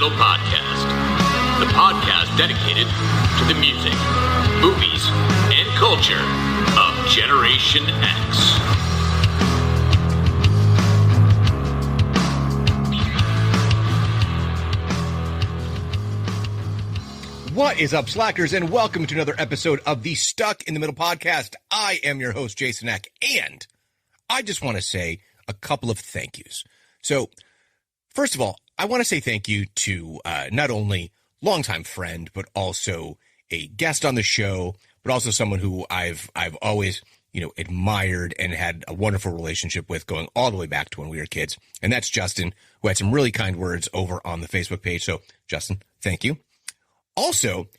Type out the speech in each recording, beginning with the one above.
Middle Podcast, the podcast dedicated to the music, movies, and culture of Generation X. What is up, Slackers, and welcome to another episode of the Stuck in the Middle Podcast. I am your host, Jason Eck, and I just want to say a couple of thank yous. So, first of all, I want to say thank you to not only longtime friend, but also a guest on the show, but also someone who I've always, admired and had a wonderful relationship with going all the way back to when we were kids. And that's Justin, who had some really kind words over on the Facebook page. So, Justin, thank you. Also,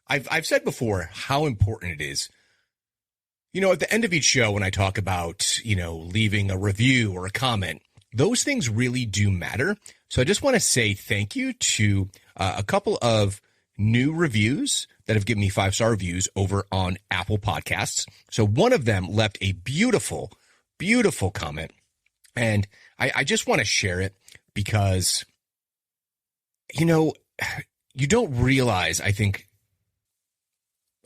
I've said before how important it is, at the end of each show when I talk about, leaving a review or a comment, those things really do matter. So I just want to say thank you to a couple of new reviews that have given me 5-star reviews over on Apple Podcasts. So one of them left a beautiful, beautiful comment, and I just want to share it because, you don't realize, I think,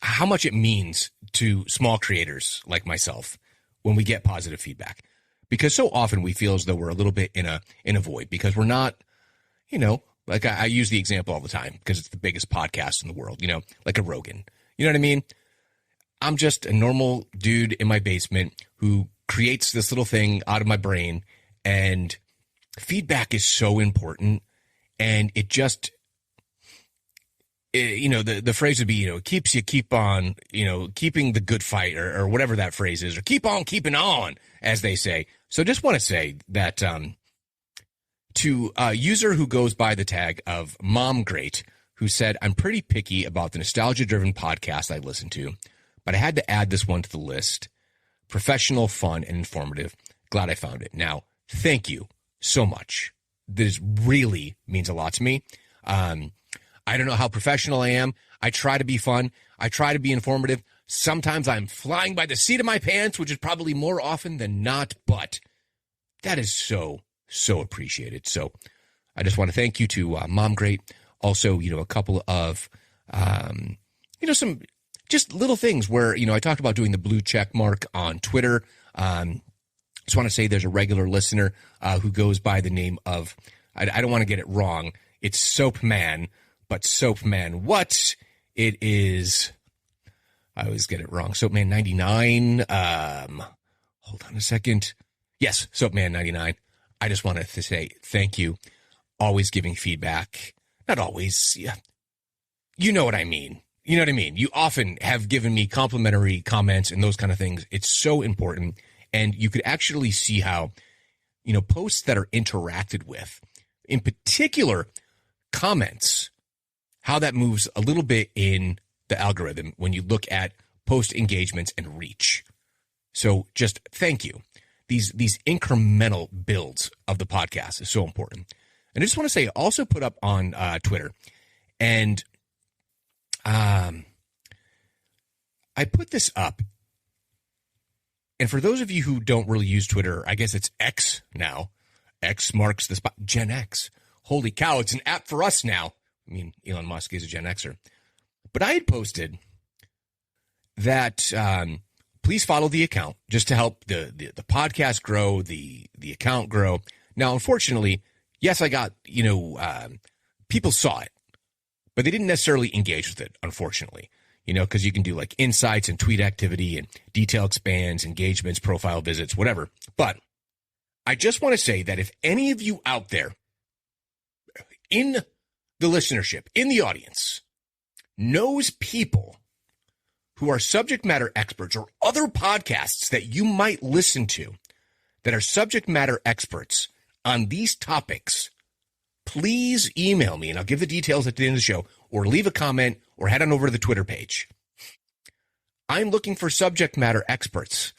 how much it means to small creators like myself when we get positive feedback. Because so often we feel as though we're a little bit in a void because we're not, like I use the example all the time because it's the biggest podcast in the world, like a Rogan. You know what I mean? I'm just a normal dude in my basement who creates this little thing out of my brain, and feedback is so important, and it just... the phrase would be, keeps you keep on, keeping the good fight or whatever that phrase is, or keep on keeping on, as they say. So just want to say that to a user who goes by the tag of Mom Great, who said, I'm pretty picky about the nostalgia-driven podcast I listen to, but I had to add this one to the list. Professional, fun, and informative. Glad I found it. Now, thank you so much. This really means a lot to me. I don't know how professional I am. I try to be fun. I try to be informative. Sometimes I'm flying by the seat of my pants, which is probably more often than not, but that is so, so appreciated. So I just want to thank you to Mom Great. Also, a couple of, some just little things where, I talked about doing the blue check mark on Twitter. Just want to say there's a regular listener who goes by the name of, I don't want to get it wrong, it's Soap Man. But Soapman, what? It is, I always get it wrong. Soapman 99. Hold on a second. Yes, Soapman 99. I just wanted to say thank you. Always giving feedback. Not always. Yeah. You know what I mean. You know what I mean? You often have given me complimentary comments and those kind of things. It's so important. And you could actually see how, posts that are interacted with, in particular, comments, how that moves a little bit in the algorithm when you look at post engagements and reach. So just thank you. These incremental builds of the podcast is so important. And I just want to say, also put up on Twitter, and I put this up. And for those of you who don't really use Twitter, I guess it's X now. X marks the spot. Gen X. Holy cow, it's an app for us now. I mean, Elon Musk is a Gen Xer. But I had posted that please follow the account just to help the podcast grow, the account grow. Now, unfortunately, yes, I got, people saw it, but they didn't necessarily engage with it, unfortunately, because you can do like insights and tweet activity and detail expands, engagements, profile visits, whatever. But I just want to say that if any of you out there in the listenership, in the audience, knows people who are subject matter experts or other podcasts that you might listen to that are subject matter experts on these topics, please email me and I'll give the details at the end of the show, or leave a comment or head on over to the Twitter page. I'm looking for subject matter experts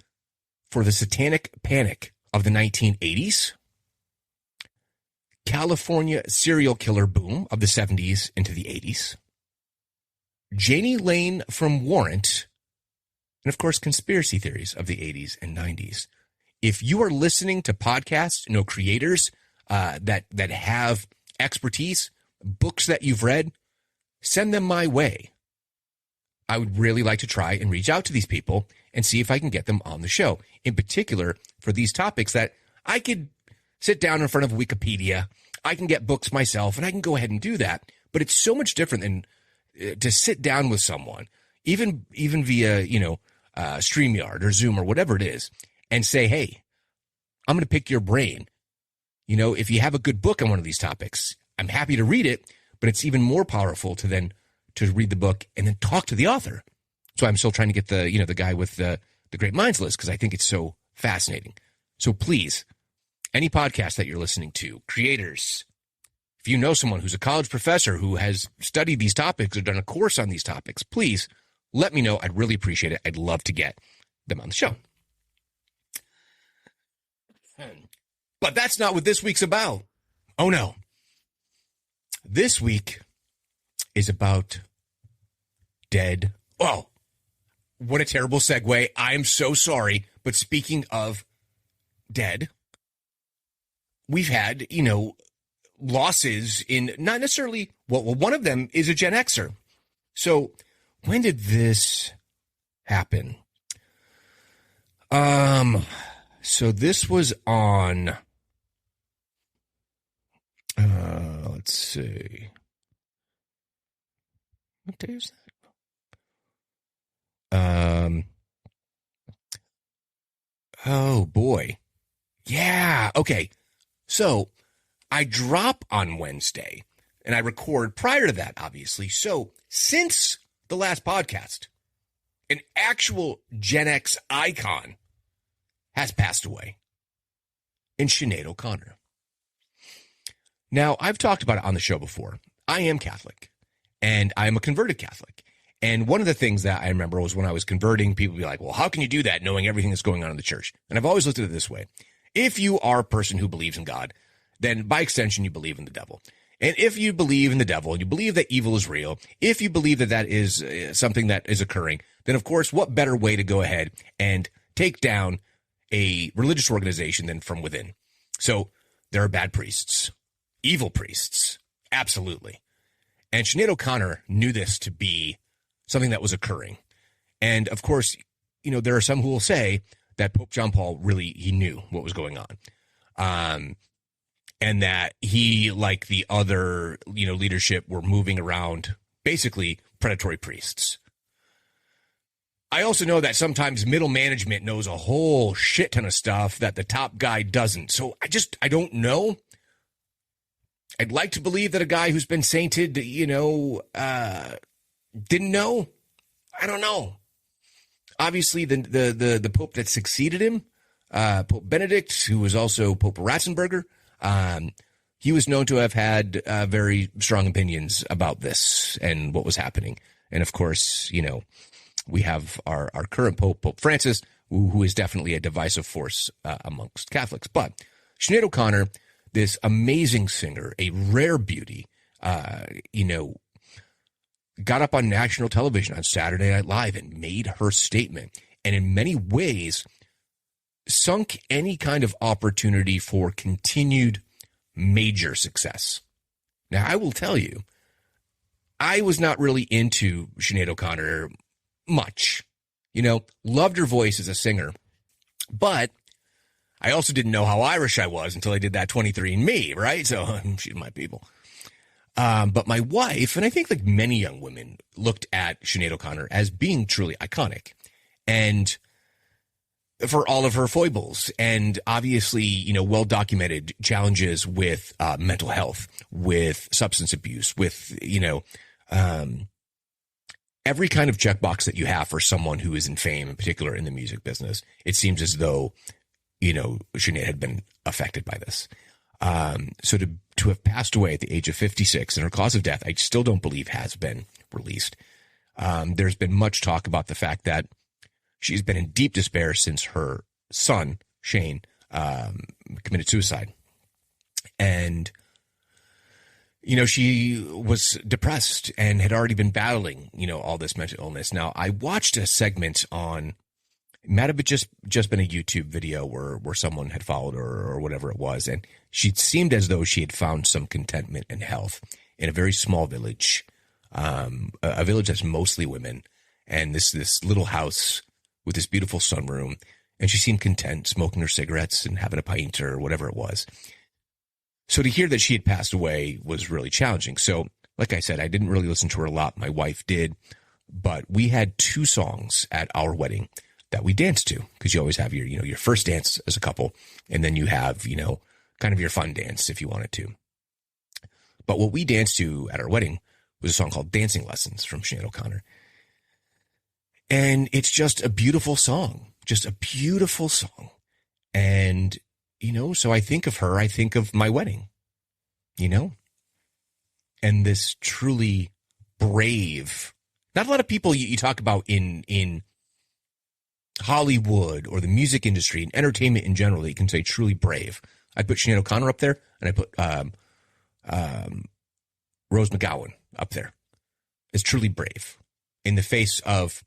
for the satanic panic of the 1980s, California serial killer boom of the 70s into the 80s, Janie Lane from Warrant, and of course, conspiracy theories of the 80s and 90s. If you are listening to podcasts, creators that have expertise, books that you've read, send them my way. I would really like to try and reach out to these people and see if I can get them on the show. In particular, for these topics that I could sit down in front of Wikipedia, I can get books myself, and I can go ahead and do that. But it's so much different than to sit down with someone, even via, StreamYard or Zoom or whatever it is, and say, hey, I'm going to pick your brain. If you have a good book on one of these topics, I'm happy to read it, but it's even more powerful to read the book and then talk to the author. So I'm still trying to get the guy with the Great Minds list, because I think it's so fascinating. So please, any podcast that you're listening to, creators, if you know someone who's a college professor who has studied these topics or done a course on these topics, please let me know. I'd really appreciate it. I'd love to get them on the show. But that's not what this week's about. Oh, no. This week is about dead. Oh, what a terrible segue. I am so sorry. But speaking of dead, we've had, losses in not necessarily, well, one of them is a Gen Xer. So when did this happen? So this was on, let's see. What day is that? Oh boy. Yeah. Okay. So I drop on Wednesday and I record prior to that, obviously. So since the last podcast, an actual Gen X icon has passed away in Sinead O'Connor. Now, I've talked about it on the show before. I am Catholic, and I'm a converted Catholic. And one of the things that I remember was when I was converting, people would be like, well, how can you do that knowing everything that's going on in the church? And I've always looked at it this way. If you are a person who believes in God, then by extension, you believe in the devil. And if you believe in the devil, you believe that evil is real, if you believe that that is something that is occurring, then of course, what better way to go ahead and take down a religious organization than from within? So there are bad priests, evil priests, absolutely. And Sinead O'Connor knew this to be something that was occurring. And of course, there are some who will say that Pope John Paul he knew what was going on. And that he, like the other, leadership, were moving around basically predatory priests. I also know that sometimes middle management knows a whole shit ton of stuff that the top guy doesn't. So I don't know. I'd like to believe that a guy who's been sainted, didn't know. I don't know. Obviously, the Pope that succeeded him, Pope Benedict, who was also Pope Ratzenberger, he was known to have had very strong opinions about this and what was happening. And of course, we have our current Pope, Pope Francis, who is definitely a divisive force amongst Catholics. But Sinead O'Connor, this amazing singer, a rare beauty, got up on national television on Saturday Night Live and made her statement. And in many ways, sunk any kind of opportunity for continued major success. Now, I will tell you, I was not really into Sinead O'Connor much. Loved her voice as a singer, but I also didn't know how Irish I was until I did that 23andMe, right? So she's my people. But my wife, and I think like many young women, looked at Sinead O'Connor as being truly iconic. And for all of her foibles and obviously, well-documented challenges with mental health, with substance abuse, with, every kind of checkbox that you have for someone who is in fame, in particular in the music business, it seems as though, Sinead had been affected by this. So to have passed away at the age of 56 and her cause of death, I still don't believe has been released. There's been much talk about the fact that she's been in deep despair since her son, Shane, committed suicide. And, she was depressed and had already been battling, all this mental illness. Now, I watched a segment on, it might have just been a YouTube video where someone had followed her or whatever it was. And she seemed as though she had found some contentment and health. in a very small village, a village that's mostly women, and this little house with this beautiful sunroom. And she seemed content smoking her cigarettes and having a pint or whatever it was. So to hear that she had passed away was really challenging. So, like I said, I didn't really listen to her a lot. My wife did. But we had 2 songs at our wedding that we danced to, because you always have your first dance as a couple, and then you have, kind of your fun dance if you wanted to. But what we danced to at our wedding was a song called Dancing Lessons from Sinead O'Connor. And it's just a beautiful song. Just a beautiful song. And, so I think of her, I think of my wedding, and this truly brave, not a lot of people you talk about in Hollywood or the music industry and entertainment in general that you can say truly brave. I put Sinead O'Connor up there, and I put Rose McGowan up there as truly brave in the face of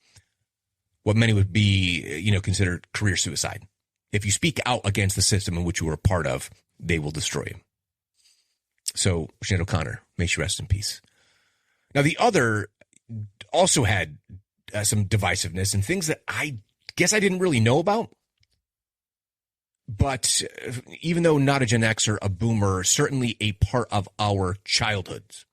what many would be, considered career suicide. If you speak out against the system in which you were a part of, they will destroy you. So, Sinead O'Connor, may she rest in peace. Now, the other also had some divisiveness and things that I guess I didn't really know about. But even though not a Gen Xer, a boomer, certainly a part of our childhoods.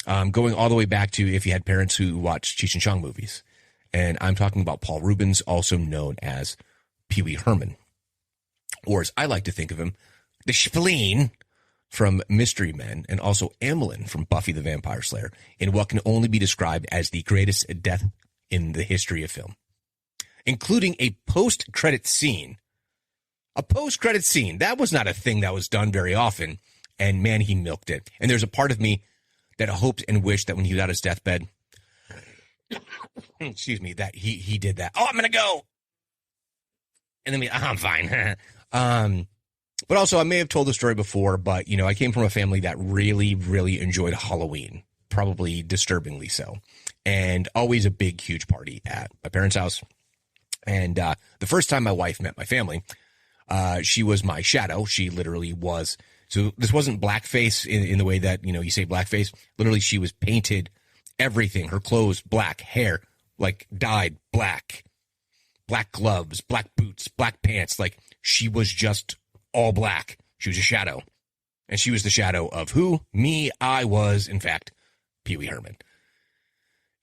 Going all the way back to if you had parents who watched Cheech and Chong movies. And I'm talking about Paul Reubens, also known as Pee Wee Herman. Or as I like to think of him, the Spleen from Mystery Men, and also Amelin from Buffy the Vampire Slayer, in what can only be described as the greatest death in the history of film. Including a post-credit scene. A post-credit scene. That was not a thing that was done very often. And man, he milked it. And there's a part of me that hoped and wished that when he was at his deathbed, excuse me, that he did that. Oh, I'm going to go. And then I'm fine. But also, I may have told the story before, but, I came from a family that really, really enjoyed Halloween, probably disturbingly so, and always a big, huge party at my parents' house. And the first time my wife met my family, she was my shadow. She literally was. So this wasn't blackface in the way that, you say blackface. Literally, she was painted everything, her clothes, black, hair, like dyed black, black gloves, black boots, black pants. Like she was just all black. She was a shadow. And she was the shadow of who? Me. I was, in fact, Pee Wee Herman.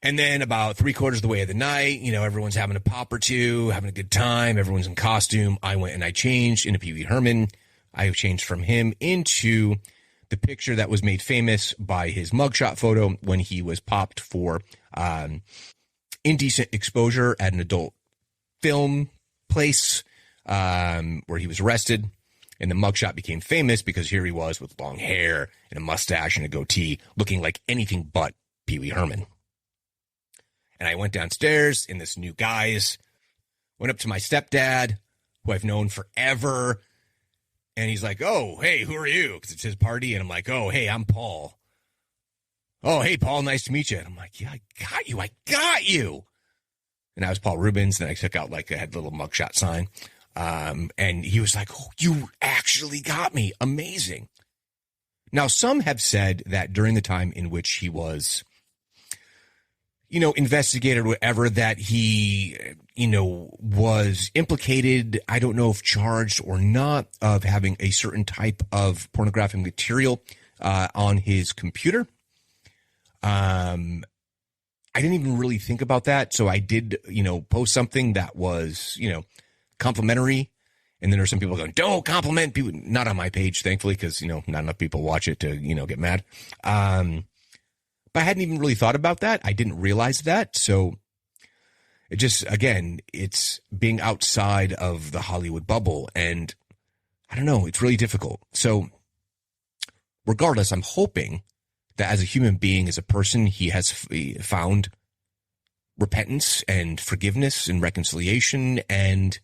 And then about 3/4 of the way of the night, everyone's having a pop or two, having a good time. Everyone's in costume. I went and I changed into Pee Wee Herman. I changed from him into the picture that was made famous by his mugshot photo when he was popped for indecent exposure at an adult film place where he was arrested. And the mugshot became famous because here he was with long hair and a mustache and a goatee, looking like anything but Pee Wee Herman. And I went downstairs in this new guise, went up to my stepdad, who I've known forever. And he's like, oh, hey, who are you? Because it's his party. And I'm like, oh, hey, I'm Paul. Oh, hey, Paul, nice to meet you. And I'm like, yeah, I got you. And I was Paul Reubens. And I took out I had a little mugshot sign. And he was like, oh, you actually got me. Amazing. Now, some have said that during the time in which he was, investigated or whatever, that he, was implicated, I don't know if charged or not, of having a certain type of pornographic material on his computer. I didn't even really think about that. So I did, post something that was, complimentary. And then there's some people going, don't compliment people. Not on my page, thankfully, because, not enough people watch it to, get mad. But I hadn't even really thought about that. I didn't realize that. So it just, again, it's being outside of the Hollywood bubble. And I don't know, it's really difficult. So regardless, I'm hoping that as a human being, as a person, he has found repentance and forgiveness and reconciliation and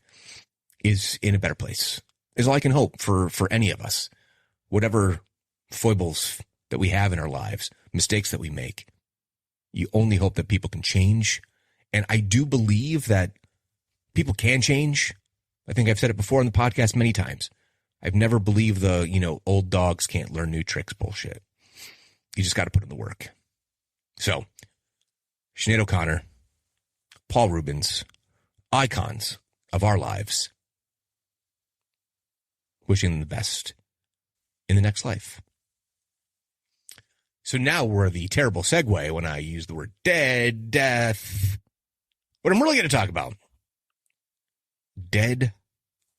is in a better place, is all I can hope for any of us. Whatever foibles that we have in our lives, mistakes that we make, you only hope that people can change. And I do believe that people can change. I think I've said it before on the podcast many times. I've never believed the, old dogs can't learn new tricks bullshit. You just got to put in the work. So, Sinead O'Connor, Paul Rubens, icons of our lives, wishing them the best in the next life. So now we're the terrible segue when I use the word dead, death. What I'm really going to talk about, dead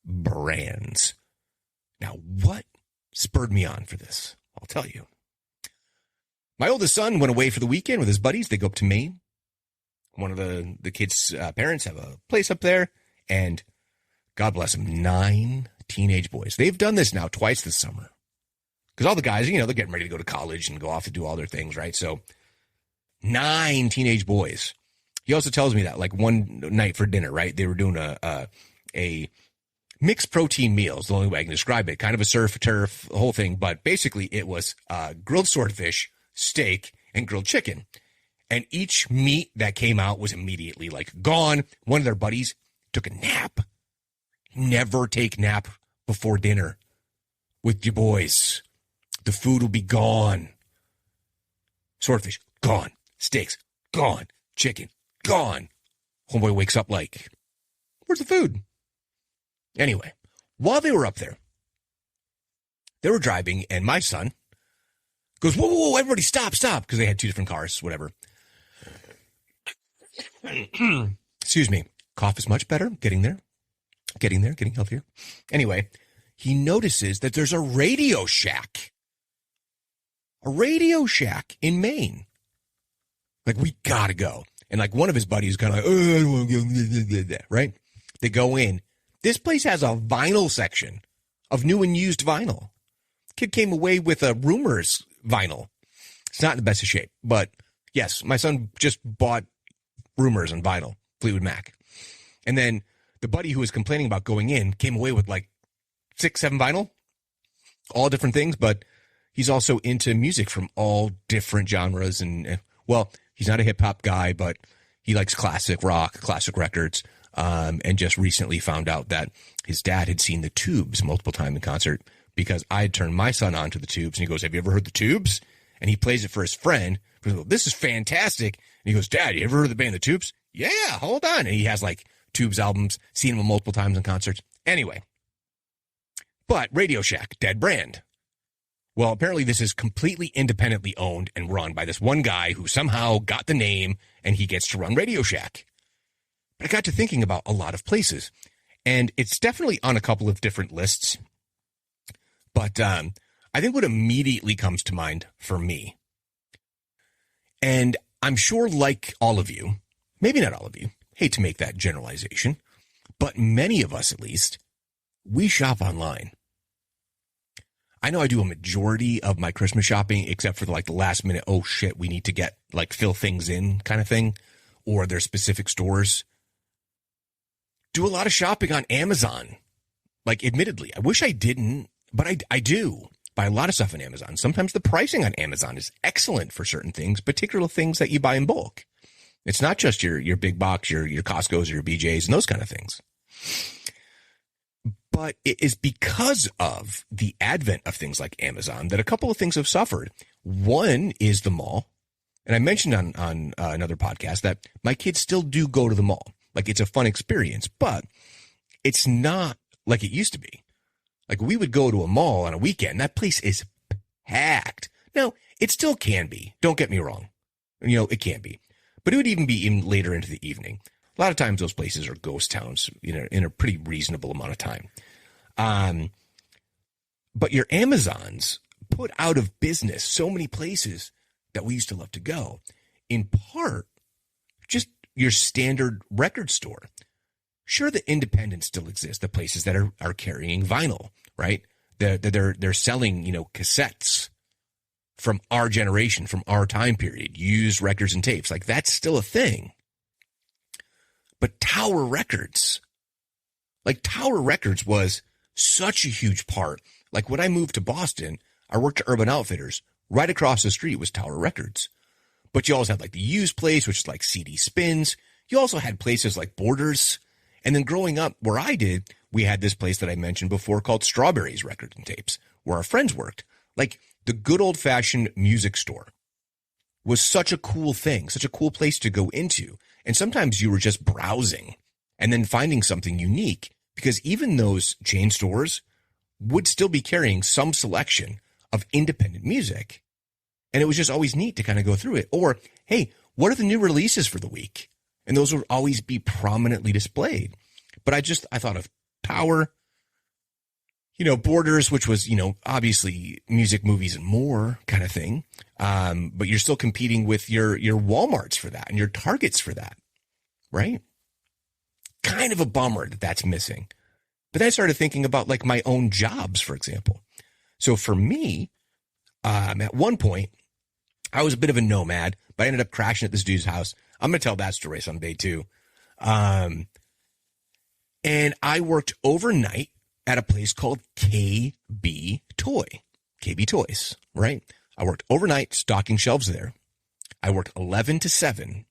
brands. Now, what spurred me on for this? I'll tell you. My oldest son went away for the weekend with his buddies. They go up to Maine. One of the kids' parents have a place up there, and God bless them, 9 teenage boys. They've done this now twice this summer. Because all the guys, they're getting ready to go to college and go off to do all their things, right? So 9 teenage boys. He also tells me that, like, one night for dinner, right, they were doing a mixed protein meal is the only way I can describe it. Kind of a surf, turf, the whole thing. But basically it was grilled swordfish, steak, and grilled chicken. And each meat that came out was immediately, like, gone. One of their buddies took a nap. Never take nap before dinner with your boys. The food will be gone. Swordfish, gone. Steaks, gone. Chicken, gone. Homeboy wakes up like, where's the food? Anyway, while they were up there, they were driving, and my son goes, whoa, whoa, whoa, everybody stop, because they had 2 different cars, whatever. Excuse me. Cough is much better. Getting there, getting healthier. Anyway, he notices that there's a Radio Shack. A Radio Shack in Maine. Like, we gotta go. And like one of his buddies kind of like, oh, I don't want to go, right? They go in. This place has a vinyl section of new and used vinyl. Kid came away with a Rumors vinyl. It's not in the best of shape, but yes, my son just bought Rumors on vinyl, Fleetwood Mac. And then the buddy who was complaining about going in came away with like 6, 7 vinyl, all different things, but he's also into music from all different genres. And, well, he's not a hip-hop guy, but he likes classic rock, classic records, and just recently found out that his dad had seen the Tubes multiple times in concert because I had turned my son on to the Tubes, and he goes, have you ever heard the Tubes? And he plays it for his friend. He goes, this is fantastic. And he goes, Dad, you ever heard of the band the Tubes? Yeah, hold on. And he has like Tubes albums, seen them multiple times in concerts. Anyway, but Radio Shack, dead brand. Well, apparently this is completely independently owned and run by this one guy who somehow got the name, and he gets to run Radio Shack. But I got to thinking about a lot of places, and it's definitely on a couple of different lists. But I think what immediately comes to mind for me, and I'm sure like all of you, maybe not all of you, hate to make that generalization, but many of us at least, we shop online. I know I do a majority of my Christmas shopping, except for the last minute, oh shit, we need to fill things in kind of thing, or there's specific stores. Do a lot of shopping on Amazon. Like, admittedly, I wish I didn't, but I do buy a lot of stuff on Amazon. Sometimes the pricing on Amazon is excellent for certain things, particular things that you buy in bulk. It's not just your big box, your Costco's or your BJ's and those kind of things. But it is because of the advent of things like Amazon that a couple of things have suffered. One is the mall. And I mentioned on another podcast that my kids still do go to the mall. Like, it's a fun experience, but it's not like it used to be. Like, we would go to a mall on a weekend. That place is packed. Now, it still can be. Don't get me wrong. It can be. But it would even be even later into the evening. A lot of times those places are ghost towns, in a pretty reasonable amount of time. But your Amazons put out of business so many places that we used to love to go. In part, just your standard record store. Sure, the independents still exist, the places that are carrying vinyl, right? They're selling, cassettes from our generation, from our time period, used records and tapes. Like, that's still a thing. But Tower Records was such a huge part. Like, when I moved to Boston, I worked at Urban Outfitters. Right across the street was Tower Records. But you also had the used place, which is like CD Spins. You also had places like Borders. And then growing up where I did, we had this place that I mentioned before called Strawberries Records and Tapes, where our friends worked. Like, the good old-fashioned music store was such a cool thing, such a cool place to go into. And sometimes you were just browsing and then finding something unique, because even those chain stores would still be carrying some selection of independent music. And it was just always neat to kind of go through it. Or, hey, what are the new releases for the week? And those would always be prominently displayed. But I thought of Power, Borders, which was, obviously music, movies, and more kind of thing. But you're still competing with your Walmarts for that and your Targets for that, right? Kind of a bummer that that's missing. But then I started thinking about like my own jobs, for example. So for me, at one point, I was a bit of a nomad, but I ended up crashing at this dude's house. I'm going to tell that story someday too. And I worked overnight at a place called KB Toys, right? I worked overnight stocking shelves there. I worked 11 to 7.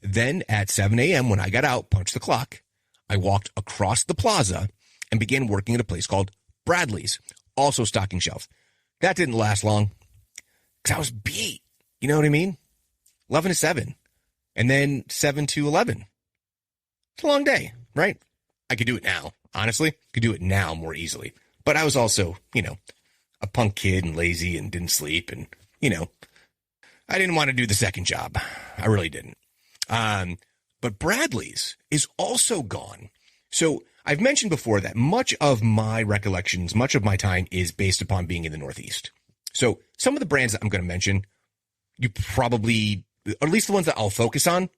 Then at 7 a.m. when I got out, punched the clock, I walked across the plaza and began working at a place called Bradley's, also stocking shelves. That didn't last long because I was beat. You know what I mean? 11 to 7. And then 7 to 11. It's a long day, right? I could do it now. Honestly, could do it now more easily. But I was also, a punk kid and lazy and didn't sleep. And, I didn't want to do the second job. I really didn't. But Bradley's is also gone. So I've mentioned before that much of my recollections, much of my time is based upon being in the Northeast. So some of the brands that I'm going to mention, you probably, or at least the ones that I'll focus on,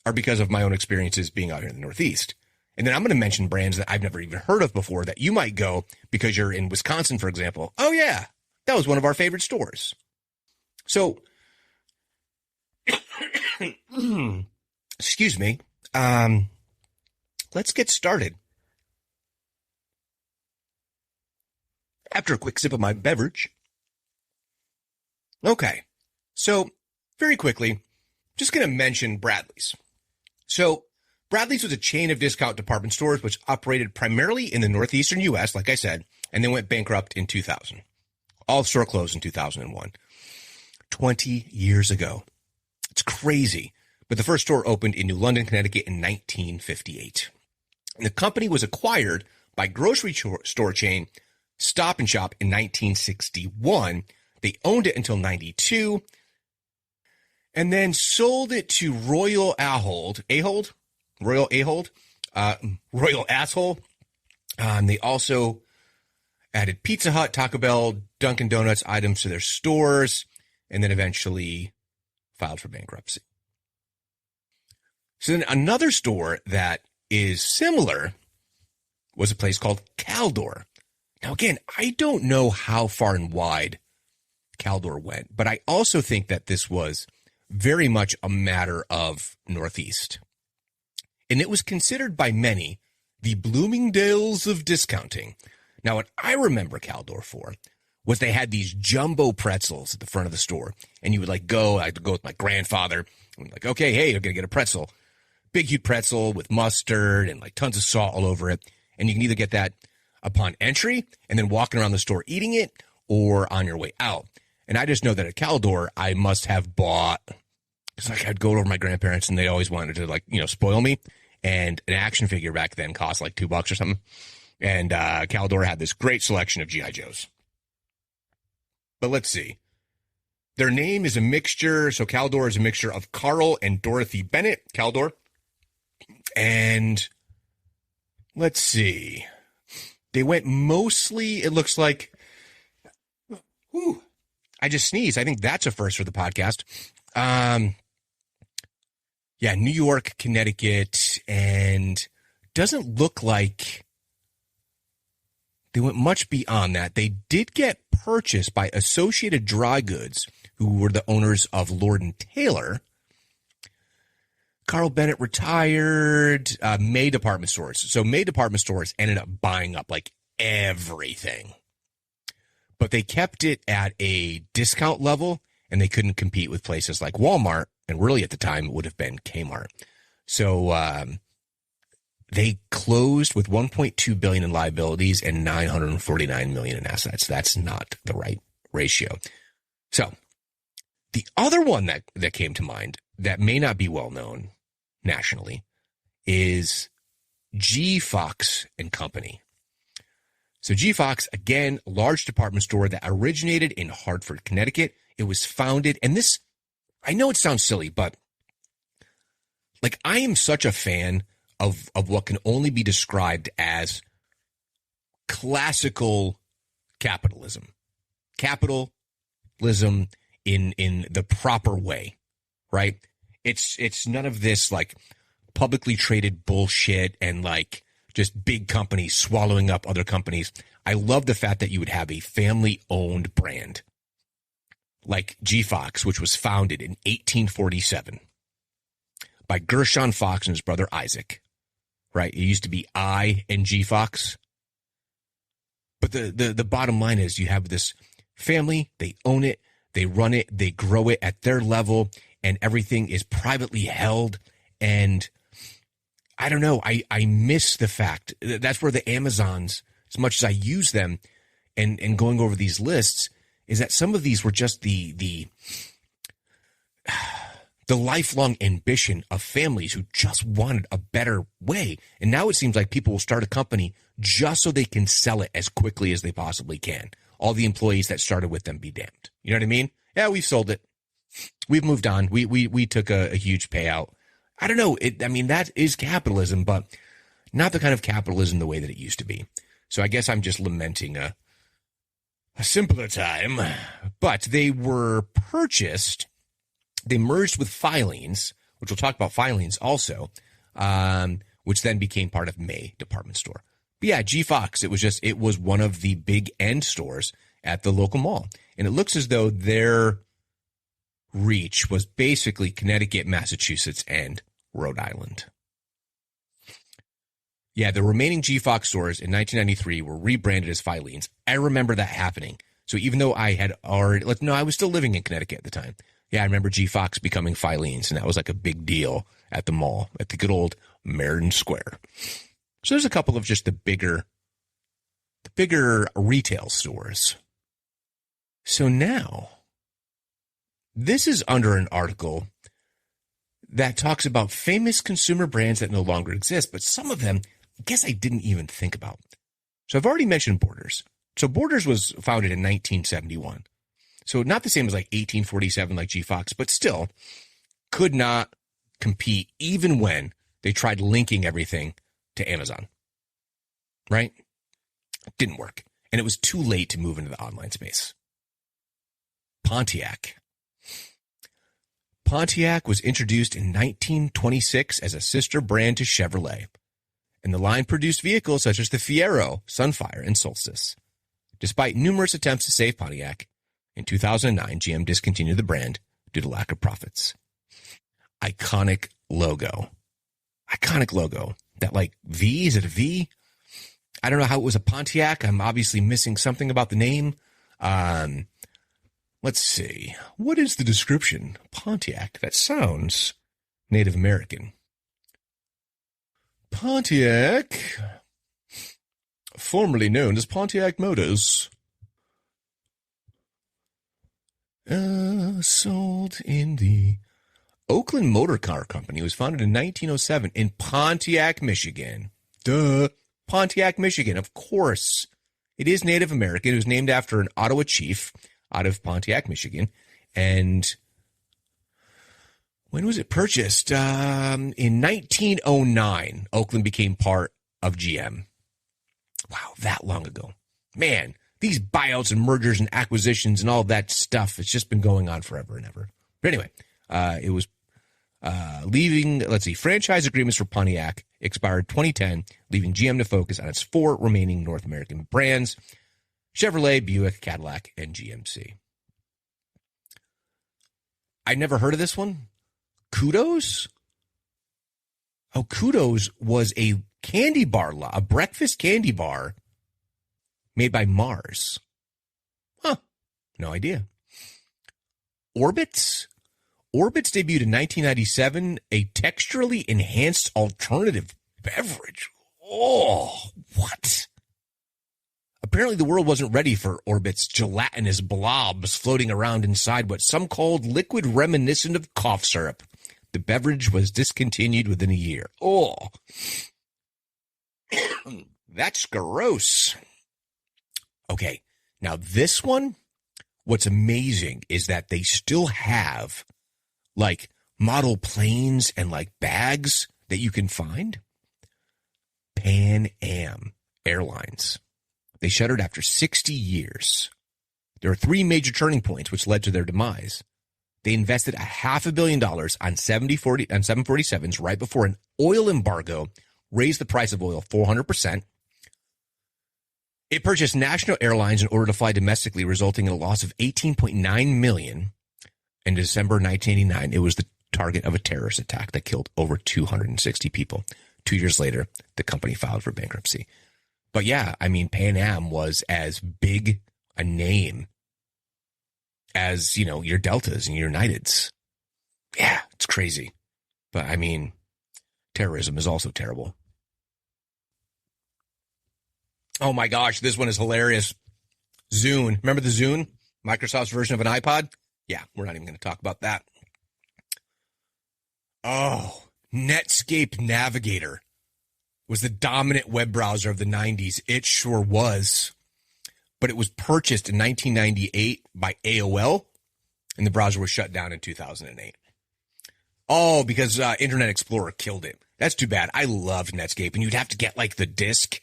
are because of my own experiences being out here in the Northeast. And then I'm going to mention brands that I've never even heard of before that you might go because you're in Wisconsin, for example. Oh, yeah, that was one of our favorite stores. So, excuse me. Let's get started. After a quick sip of my beverage. Okay, so very quickly, just going to mention Bradley's. So Bradley's was a chain of discount department stores which operated primarily in the northeastern U.S., like I said, and then went bankrupt in 2000. All store closed in 2001. 20 years ago. It's crazy. But the first store opened in New London, Connecticut in 1958. And the company was acquired by grocery store chain Stop and Shop in 1961. They owned it until 92 and then sold it to Royal Asshole. They also added Pizza Hut, Taco Bell, Dunkin' Donuts items to their stores, and then eventually filed for bankruptcy. So then another store that is similar was a place called Caldor. Now, again, I don't know how far and wide Caldor went, but I also think that this was very much a matter of Northeast. And it was considered by many the Bloomingdale's of discounting. Now, what I remember Caldor for was they had these jumbo pretzels at the front of the store. And you would I'd go with my grandfather. And like, okay, hey, you're going to get a pretzel. Big, huge pretzel with mustard and like tons of salt all over it. And you can either get that upon entry and then walking around the store eating it or on your way out. And I just know that at Caldor, I must have bought, because I'd go over to my grandparents and they always wanted to spoil me. And an action figure back then cost like $2 or something. And Caldor had this great selection of G.I. Joes. But let's see. Their name is a mixture. So Caldor is a mixture of Carl and Dorothy Bennett, Caldor. And let's see. They went mostly, it looks like, I just sneezed. I think that's a first for the podcast. New York, Connecticut, and doesn't look like they went much beyond that. They did get purchased by Associated Dry Goods, who were the owners of Lord & Taylor. Carl Bennett retired. May department stores. So May department stores ended up buying up like everything. But they kept it at a discount level, and they couldn't compete with places like Walmart, and really at the time it would have been Kmart. So they closed with $1.2 billion in liabilities and $949 million in assets. That's not the right ratio. So the other one that came to mind that may not be well known nationally is G. Fox and Company. So G. Fox, again, large department store that originated in Hartford, Connecticut. It was founded, and this, I know it sounds silly, but like I am such a fan of what can only be described as classical capitalism. Capitalism in the proper way, right? It's none of this like publicly traded bullshit and like just big companies swallowing up other companies. I love the fact that you would have a family-owned brand like G. Fox, which was founded in 1847 by Gershon Fox and his brother Isaac, right? It used to be I and G. Fox. But the bottom line is you have this family, they own it, they run it, they grow it at their level, and everything is privately held. And I don't know, I miss the fact that's where the Amazons, as much as I use them and going over these lists, is that some of these were just the lifelong ambition of families who just wanted a better way. And now it seems like people will start a company just so they can sell it as quickly as they possibly can. All the employees that started with them be damned. You know what I mean? Yeah, we've sold it. We've moved on. We took a huge payout. I don't know. That is capitalism, but not the kind of capitalism the way that it used to be. So I guess I'm just lamenting a simpler time. But they were purchased. They merged with Filings, which we'll talk about Filings also, which then became part of May Department Store. But yeah, G. Fox, it was one of the big end stores at the local mall. And it looks as though their reach was basically Connecticut, Massachusetts, and Rhode Island. Yeah, the remaining G. Fox stores in 1993 were rebranded as Filings. I remember that happening. So even though I had already, I was still living in Connecticut at the time. Yeah, I remember G. Fox becoming Filings, and that was like a big deal at the mall, at the good old Meriden Square. So there's a couple of just the bigger retail stores. So now, this is under an article that talks about famous consumer brands that no longer exist, but some of them, I guess I didn't even think about. So I've already mentioned Borders. So Borders was founded in 1971. So not the same as like 1847 like G. Fox, but still could not compete even when they tried linking everything to Amazon. Right? Didn't work. And it was too late to move into the online space. Pontiac. Pontiac was introduced in 1926 as a sister brand to Chevrolet, and the line produced vehicles such as the Fiero, Sunfire, and Solstice. Despite numerous attempts to save Pontiac, in 2009, GM discontinued the brand due to lack of profits. Iconic logo. That like V, is it a V? I don't know how it was a Pontiac. I'm obviously missing something about the name. Let's see. What is the description? Pontiac. That sounds Native American. Pontiac, formerly known as Pontiac Motors, sold in the Oakland Motor Car Company. It was founded in 1907 in Pontiac, Michigan. Duh. Pontiac, Michigan. Of course. It is Native American. It was named after an Ottawa chief out of Pontiac, Michigan. And when was it purchased? In 1909, Oakland became part of GM. Wow, that long ago. Man, these buyouts and mergers and acquisitions and all that stuff, it's just been going on forever and ever. But anyway, it was franchise agreements for Pontiac expired 2010, leaving GM to focus on its 4 remaining North American brands: Chevrolet, Buick, Cadillac, and GMC. I never heard of this one. Kudos? Oh, Kudos was a candy bar, a breakfast candy bar made by Mars. Huh. No idea. Orbitz? Orbitz debuted in 1997, a texturally enhanced alternative beverage. Oh, what? apparently the world wasn't ready for Orbit's gelatinous blobs floating around inside what some called liquid reminiscent of cough syrup. The beverage was discontinued within a year. Oh, that's gross. Okay, now this one, what's amazing is that they still have like model planes and like bags that you can find. Pan Am Airlines. They shuttered after 60 years. There are three major turning points which led to their demise. They invested $500 million on 747s right before an oil embargo raised the price of oil 400%. It purchased national airlines in order to fly domestically, resulting in a loss of $18.9 million. In December 1989, it was the target of a terrorist attack that killed over 260 people. 2 years later, the company filed for bankruptcy. But yeah, I mean, Pan Am was as big a name as, you know, your Deltas and your Uniteds. Yeah, it's crazy. But I mean, terrorism is also terrible. Oh my gosh, this one is hilarious. Zune. Remember the Zune? Microsoft's version of an iPod? Yeah, we're not even going to talk about that. Oh, Netscape Navigator was the dominant web browser of the 90s. It sure was. But it was purchased in 1998 by AOL, and the browser was shut down in 2008. Oh, because Internet Explorer killed it. That's too bad. I loved Netscape, and you'd have to get, like, the disc.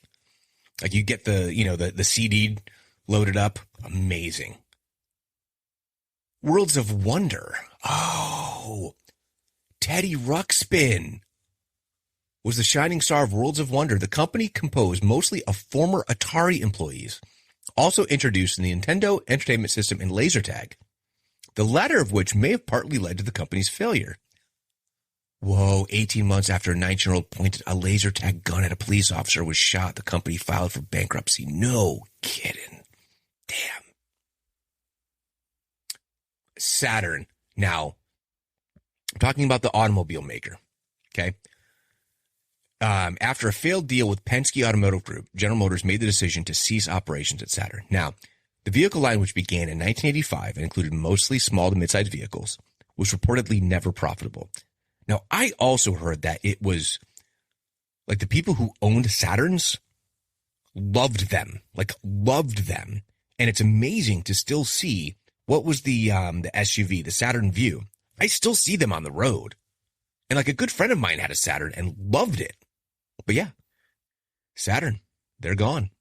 Like, you get the, you know, the CD loaded up. Amazing. Worlds of Wonder. Oh, Teddy Ruxpin was the shining star of Worlds of Wonder. The company, composed mostly of former Atari employees, also introduced the Nintendo Entertainment System and laser tag, the latter of which may have partly led to the company's failure. Whoa, 18 months after a 19-year-old pointed a laser tag gun at a police officer was shot, the company filed for bankruptcy. No kidding. Damn. Saturn. Now, I'm talking about the automobile maker, okay? After a failed deal with Penske Automotive Group, General Motors made the decision to cease operations at Saturn. Now, the vehicle line, which began in 1985 and included mostly small to mid-sized vehicles, was reportedly never profitable. Now, I also heard that it was, like, the people who owned Saturns loved them. And it's amazing to still see, what was the SUV, the Saturn Vue? I still see them on the road. And, like, a good friend of mine had a Saturn and loved it. But yeah, Saturn, they're gone.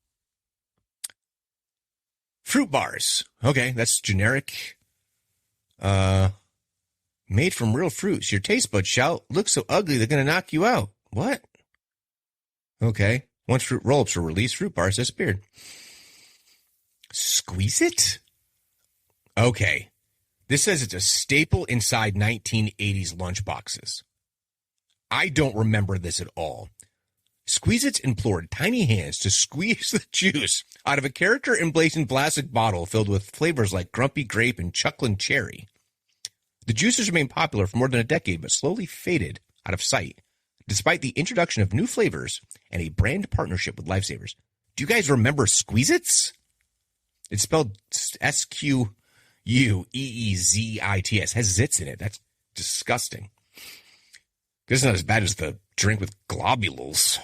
Fruit bars. Okay, that's generic. Made from real fruits. Your taste buds shout, look so ugly, they're going to knock you out. What? Okay. Once fruit roll-ups were released, fruit bars disappeared. Squeeze it? Okay. This says it's a staple inside 1980s lunchboxes. I don't remember this at all. Squeeze-Its implored tiny hands to squeeze the juice out of a character-emblazoned plastic bottle filled with flavors like grumpy grape and chuckling cherry. The juices remained popular for more than a decade, but slowly faded out of sight, despite the introduction of new flavors and a brand partnership with Lifesavers. Do you guys remember Squeeze-Its? It's spelled Squeezits. It has zits in it. That's disgusting. This is not as bad as the drink with globules.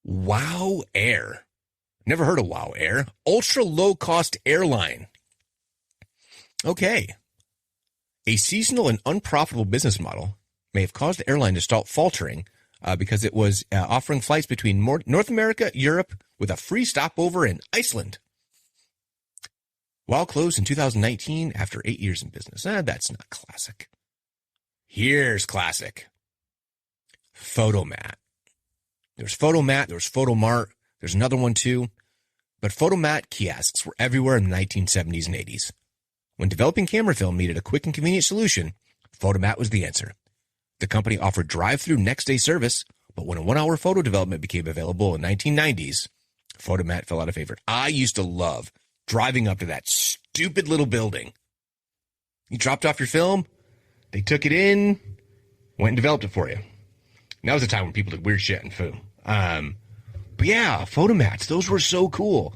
Wow Air. Never heard of Wow Air. Ultra low-cost airline. Okay. A seasonal and unprofitable business model may have caused the airline to start faltering because it was offering flights between North America, Europe, with a free stopover in Iceland. While closed in 2019 after 8 years in business. That's not classic. Here's classic. Photomat. There's Photomat, there's Photomart, there's another one too. But Photomat kiosks were everywhere in the 1970s and 80s. When developing camera film needed a quick and convenient solution, Photomat was the answer. The company offered drive-through next-day service, but when a one-hour photo development became available in the 1990s, Photomat fell out of favor. I used to love driving up to that stupid little building. You dropped off your film, they took it in, went and developed it for you. And that was the time when people did weird shit in film. But yeah, Photomats, those were so cool.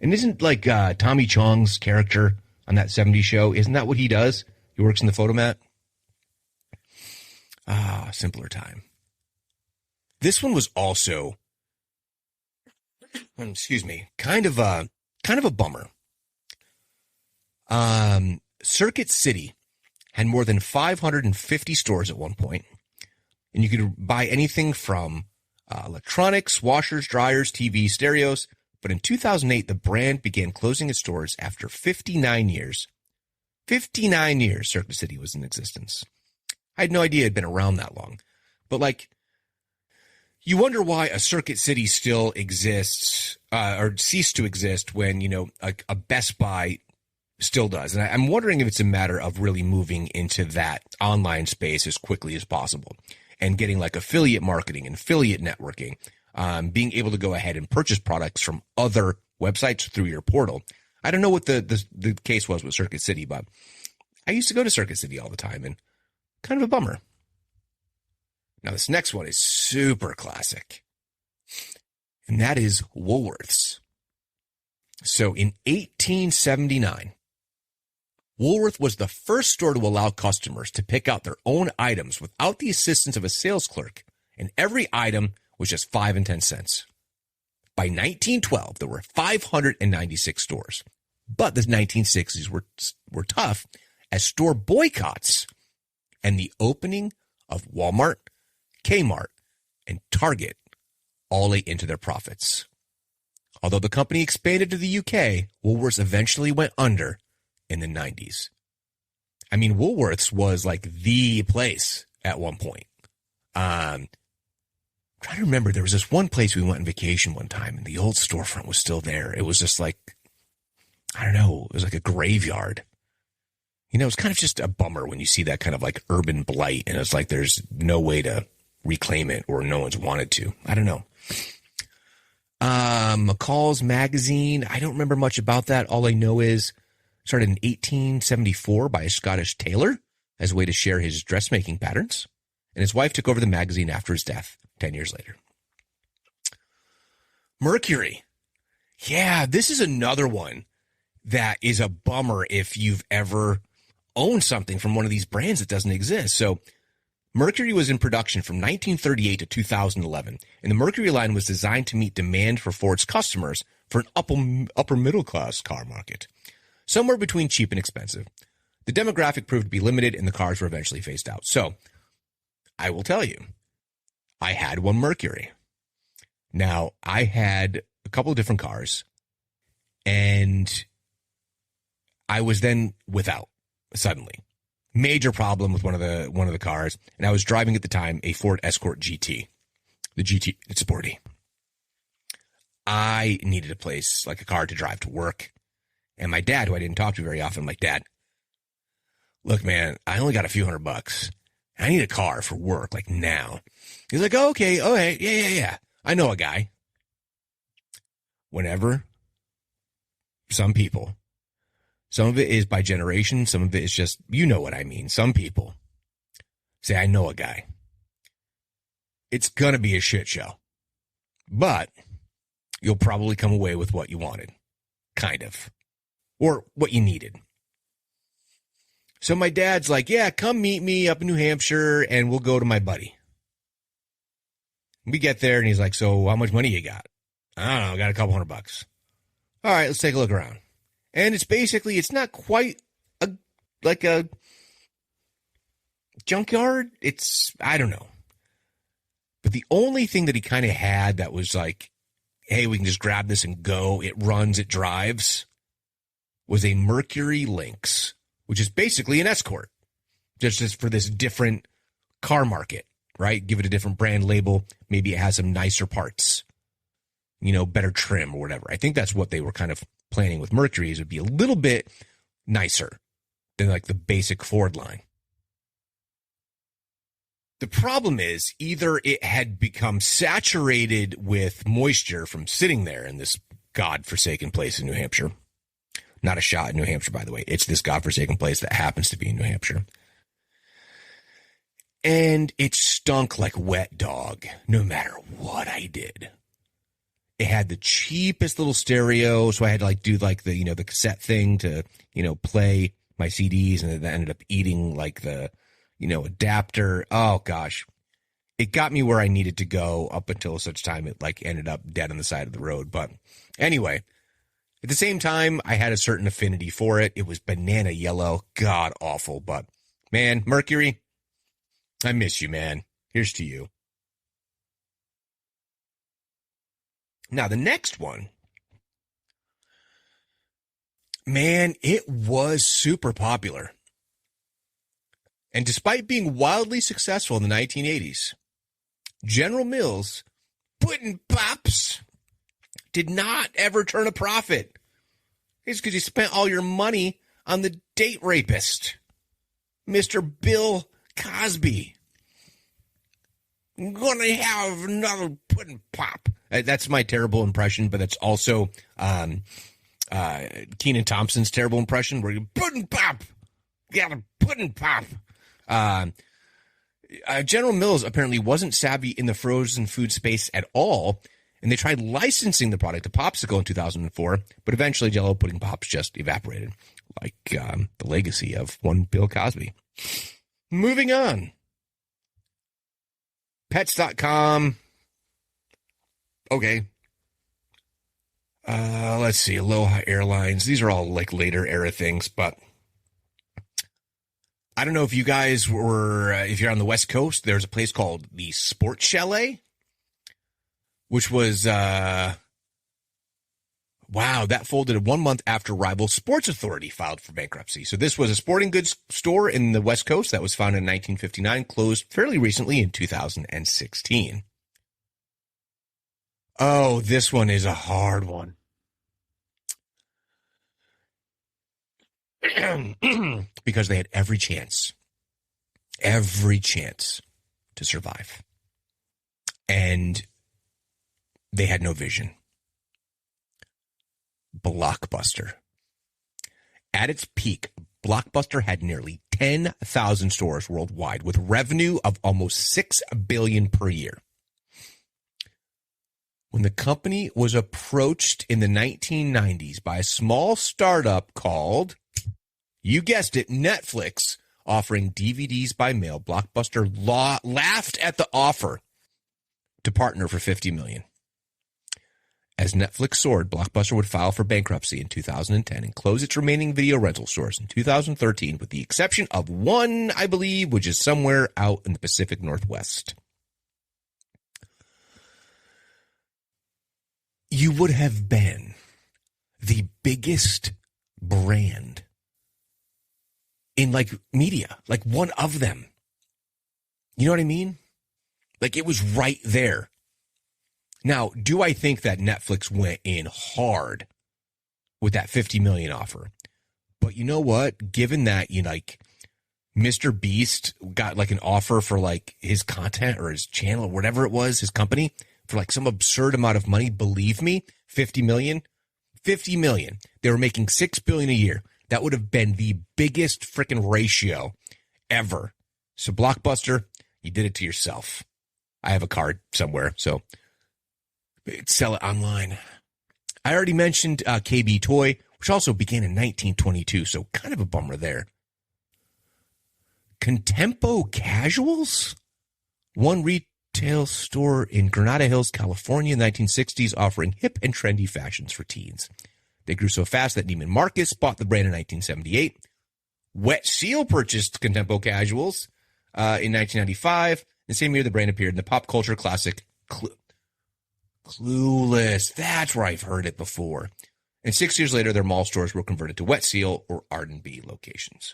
And isn't like Tommy Chong's character on that 70s show, isn't that what he does? He works in the photomat. Simpler time. This one was also, excuse me, kind of a bummer. Circuit City had more than 550 stores at one point, and you could buy anything from electronics, washers, dryers, TVs, stereos. But in 2008, the brand began closing its stores after 59 years. 59 years Circuit City was in existence. I had no idea it had been around that long. But, like, you wonder why a Circuit City still exists or ceased to exist when, you know, a Best Buy still does. And I'm wondering if it's a matter of really moving into that online space as quickly as possible and getting, like, affiliate marketing and affiliate networking. Being able to go ahead and purchase products from other websites through your portal. I don't know what the case was with Circuit City, but I used to go to Circuit City all the time, and kind of a bummer. Now, this next one is super classic, and that is Woolworths. So in 1879, Woolworth was the first store to allow customers to pick out their own items without the assistance of a sales clerk, and every item was just 5 and 10 cents. By 1912, there were 596 stores. But the 1960s were tough as store boycotts and the opening of Walmart, Kmart, and Target all ate into their profits. Although the company expanded to the UK, Woolworths eventually went under in the 90s. I mean, Woolworths was like the place at one point. Trying to remember, there was this one place we went on vacation one time, and the old storefront was still there. It was just like, I don't know, it was like a graveyard. You know, it's kind of just a bummer when you see that kind of like urban blight, and it's like there's no way to reclaim it, or no one's wanted to. I don't know. McCall's Magazine, I don't remember much about that. All I know is it started in 1874 by a Scottish tailor as a way to share his dressmaking patterns, and his wife took over the magazine after his death 10 years later. Mercury. Yeah, this is another one that is a bummer if you've ever owned something from one of these brands that doesn't exist. So Mercury was in production from 1938 to 2011, and the Mercury line was designed to meet demand for Ford's customers for an upper middle class car market, somewhere between cheap and expensive. The demographic proved to be limited, and the cars were eventually phased out. So I will tell you, I had one Mercury. Now, I had a couple of different cars, and I was then without suddenly. Major problem with one of the cars, and I was driving at the time a Ford Escort GT. The GT, it's sporty. I needed a place, like a car to drive to work. And my dad, who I didn't talk to very often, I'm like, Dad, look, man, I only got a few $100. I need a car for work, like now. He's like, oh, okay, yeah. I know a guy. Whenever some people, some of it is by generation, some of it is just, you know what I mean. Some people say, I know a guy. It's going to be a shit show. But you'll probably come away with what you wanted. Kind of. Or what you needed. So my dad's like, yeah, come meet me up in New Hampshire and we'll go to my buddy. We get there and he's like, so how much money you got? I don't know, I got a couple $100. All right, let's take a look around. And it's basically, it's not quite like a junkyard. It's, I don't know. But the only thing that he kind of had that was like, hey, we can just grab this and go. It runs, it drives, was a Mercury Lynx, which is basically an Escort, just for this different car market, right? Give it a different brand label. Maybe it has some nicer parts, you know, better trim or whatever. I think that's what they were kind of planning with Mercury, is it would be a little bit nicer than like the basic Ford line. The problem is either it had become saturated with moisture from sitting there in this godforsaken place in New Hampshire. Not a shot in New Hampshire, by the way. It's this godforsaken place that happens to be in New Hampshire. And it stunk like wet dog, no matter what I did. It had the cheapest little stereo, so I had to like do like the, the cassette thing to, play my CDs, and that ended up eating like the, adapter. Oh gosh. It got me where I needed to go up until such time it like ended up dead on the side of the road. But anyway, at the same time, I had a certain affinity for it. It was banana yellow, god awful. But man, Mercury, I miss you, man. Here's to you. Now, the next one, man, it was super popular. And despite being wildly successful in the 1980s, General Mills Puddin' Pops did not ever turn a profit. It's because you spent all your money on the date rapist, Mr. Bill Cosby. I'm going to have another Puddin' Pop. That's my terrible impression, but that's also Kenan Thompson's terrible impression where you Puddin' Pop. Got a Puddin' Pop. General Mills apparently wasn't savvy in the frozen food space at all, and they tried licensing the product to Popsicle in 2004, but eventually Jell-O Pudding Pops just evaporated, like the legacy of one Bill Cosby. Moving on. Pets.com. Okay. Let's see. Aloha Airlines. These are all like later era things, but I don't know if you guys were, if you're on the West Coast, there's a place called the Sports Chalet, which was, wow, that folded 1 month after rival Sports Authority filed for bankruptcy. So this was a sporting goods store in the West Coast that was founded in 1959, closed fairly recently in 2016. Oh, this one is a hard one. Because they had every chance to survive. And they had no vision. Blockbuster. At its peak, Blockbuster had nearly 10,000 stores worldwide with revenue of almost $6 billion per year. When the company was approached in the 1990s by a small startup called, you guessed it, Netflix, offering DVDs by mail, Blockbuster laughed at the offer to partner for $50 million. As Netflix soared, Blockbuster would file for bankruptcy in 2010 and close its remaining video rental stores in 2013, with the exception of one, I believe, which is somewhere out in the Pacific Northwest. You would have been the biggest brand in like media, like one of them. You know what I mean? Like it was right there. Now, do I think that Netflix went in hard with that $50 million offer? But you know what? Given that, Mr. Beast got like an offer for like his content or his channel or whatever it was, his company, for like some absurd amount of money, believe me, $50 million. They were making $6 billion a year. That would have been the biggest freaking ratio ever. So Blockbuster, you did it to yourself. I have a card somewhere, so sell it online. I already mentioned KB Toy, which also began in 1922, so kind of a bummer there. Contempo Casuals? One retail store in Granada Hills, California in the 1960s, offering hip and trendy fashions for teens. They grew so fast that Neiman Marcus bought the brand in 1978. Wet Seal purchased Contempo Casuals in 1995. The same year, the brand appeared in the pop culture classic Clueless. That's where I've heard it before. And 6 years later, their mall stores were converted to Wet Seal or R&B locations.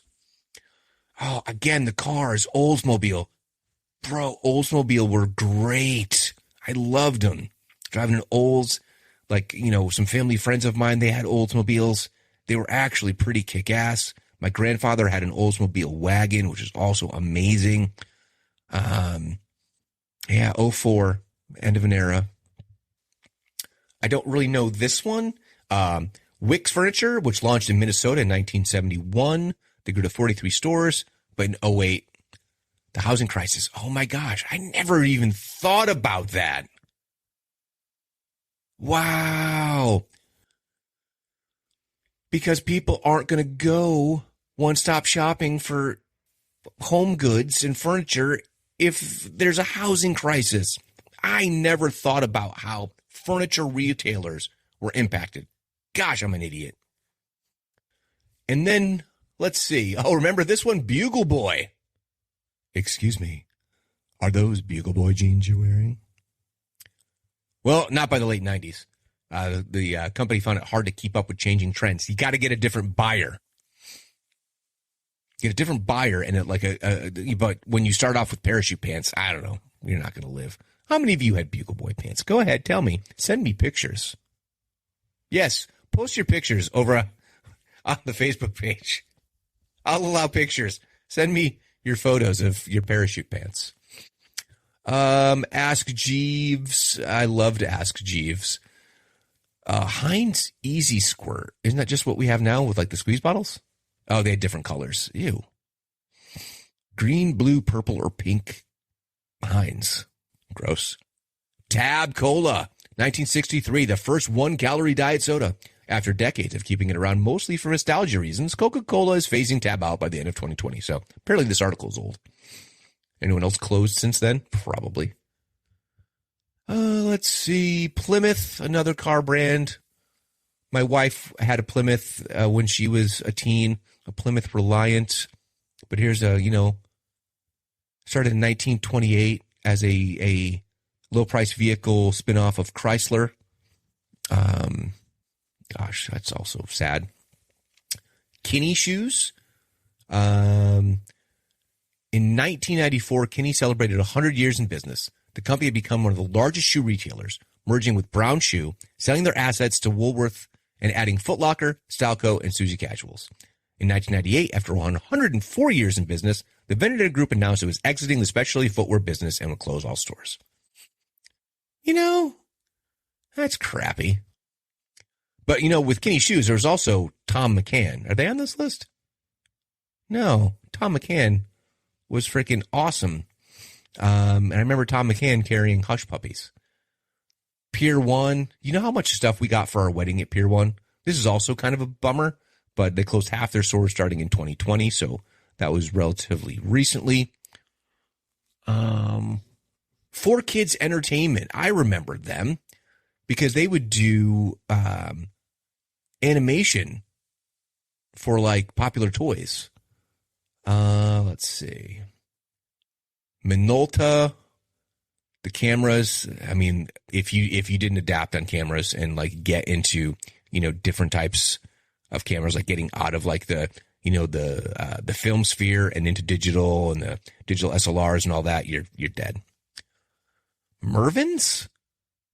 Oh, again, the cars, Oldsmobile. Bro, Oldsmobile were great. I loved them. Driving an Olds, some family friends of mine, they had Oldsmobiles. They were actually pretty kick-ass. My grandfather had an Oldsmobile wagon, which is also amazing. 04, end of an era. I don't really know this one. Wicks Furniture, which launched in Minnesota in 1971. They grew to 43 stores, but in 08, the housing crisis. Oh my gosh, I never even thought about that. Wow. Because people aren't going to go one-stop shopping for home goods and furniture if there's a housing crisis. I never thought about how furniture retailers were impacted. Gosh, I'm an idiot. And then, let's see. Oh, remember this one? Bugle Boy. Excuse me. Are those Bugle Boy jeans you're wearing? Well, not by the late 90s. The company found it hard to keep up with changing trends. You got to get a different buyer. Get a different buyer, and but when you start off with parachute pants, I don't know. You're not going to live. How many of you had Bugle Boy pants? Go ahead, tell me. Send me pictures. Yes, post your pictures over on the Facebook page. I'll allow pictures. Send me your photos of your parachute pants. Ask Jeeves. I love to Ask Jeeves. Heinz Easy Squirt. Isn't that just what we have now with like the squeeze bottles? Oh, they had different colors. Ew. Green, blue, purple, or pink Heinz. Gross. Tab Cola. 1963, the first 1-calorie diet soda. After decades of keeping it around mostly for nostalgia reasons, Coca-Cola is phasing Tab out by the end of 2020. So apparently this article is old. Anyone else closed since then? Probably. Let's see. Plymouth, another car brand. My wife had a Plymouth when she was a teen, a Plymouth Reliant. But here's started in 1928 as a low-price vehicle spinoff of Chrysler. Gosh, that's also sad. Kinney shoes. In 1994, Kinney celebrated 100 years in business. The company had become one of the largest shoe retailers, merging with Brown Shoe, selling their assets to Woolworth, and adding Foot Locker, Stalco, and Suzy Casuals. In 1998, after 104 years in business, the Vendetta Group announced it was exiting the specialty footwear business and would close all stores. You know, that's crappy. But, with Kinney Shoes, there was also Tom McCann. Are they on this list? No. Tom McCann was freaking awesome. And I remember Tom McCann carrying Hush Puppies. Pier 1. You know how much stuff we got for our wedding at Pier 1? This is also kind of a bummer, but they closed half their stores starting in 2020, so that was relatively recently. 4Kids Entertainment. I remember them because they would do animation for like popular toys. Let's see. Minolta, the cameras. I mean, if you didn't adapt on cameras and like get into, different types of cameras, like getting out of like the film sphere and into digital and the digital SLRs and all that, you're dead. Mervyn's,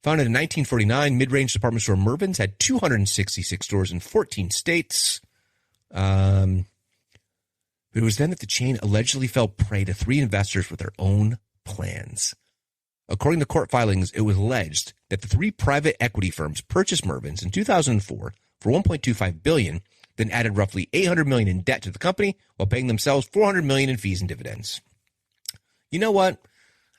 founded in 1949, mid-range department store Mervyn's had 266 stores in 14 states. It was then that the chain allegedly fell prey to 3 investors with their own plans. According to court filings, it was alleged that the 3 private equity firms purchased Mervyn's in 2004 for $1.25 billion, then added roughly $800 million in debt to the company while paying themselves $400 million in fees and dividends. You know what?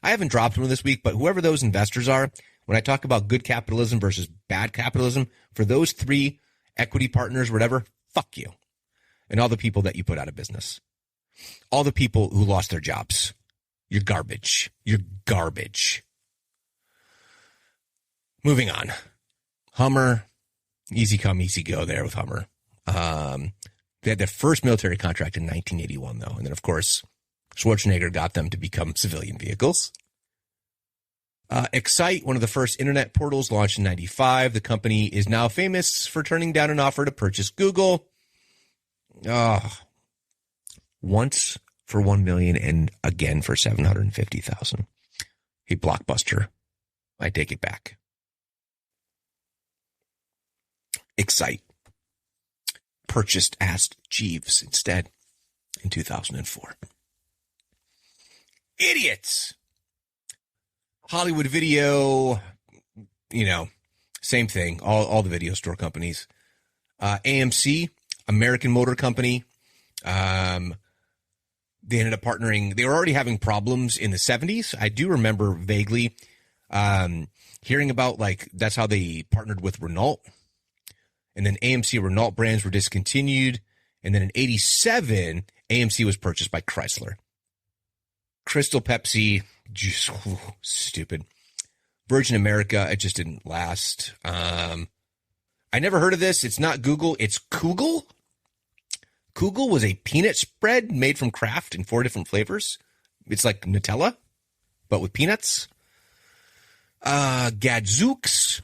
I haven't dropped one this week, but whoever those investors are, when I talk about good capitalism versus bad capitalism, for those 3 equity partners, whatever, fuck you. And all the people that you put out of business. All the people who lost their jobs. You're garbage. You're garbage. Moving on. Hummer. Easy come, easy go there with Hummer. They had their first military contract in 1981, though. And then, of course, Schwarzenegger got them to become civilian vehicles. Excite, one of the first internet portals, launched in 95. The company is now famous for turning down an offer to purchase Google. Once for $1 million and again for $750,000. Hey, Blockbuster, I take it back. Excite purchased AskJeeves instead in 2004. Idiots. Hollywood Video, same thing. All the video store companies. AMC, American Motor Company. They ended up partnering. They were already having problems in the 70s. I do remember vaguely Hearing about, like, that's how they partnered with Renault. And then AMC Renault brands were discontinued. And then in 87, AMC was purchased by Chrysler. Crystal Pepsi, just stupid. Virgin America, it just didn't last. I never heard of this. It's not Google. It's Kugel. Kugel was a peanut spread made from Kraft in 4 different flavors. It's like Nutella, but with peanuts. Gadzooks.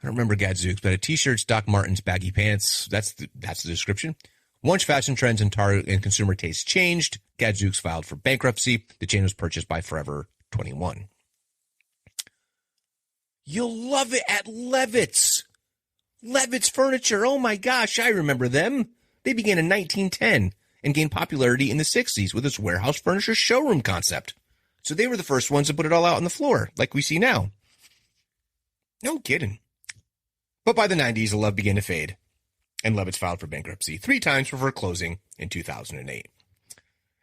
I don't remember Gadzooks, but a t-shirts, Doc Martens, baggy pants. That's the description. Once fashion trends and consumer tastes changed, Gadzooks filed for bankruptcy. The chain was purchased by Forever 21. You'll love it at Levitt's. Levitt's Furniture. Oh my gosh, I remember them. They began in 1910 and gained popularity in the 60s with its warehouse furniture showroom concept. So they were the first ones to put it all out on the floor, like we see now. No kidding. But by the 90s, the love began to fade, and Levitt's filed for bankruptcy 3 times before closing in 2008.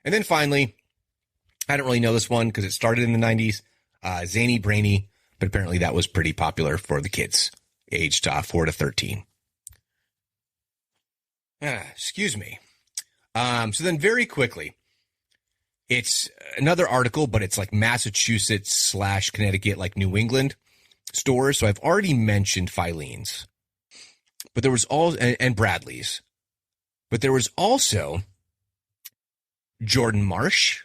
And then finally, I don't really know this one because it started in the 90s, Zany Brainy, but apparently that was pretty popular for the kids aged 4 to 13. Excuse me. So then very quickly, it's another article, but it's like Massachusetts / Connecticut, like New England stores. So I've already mentioned Filene's, but there was and Bradley's, but there was also Jordan Marsh.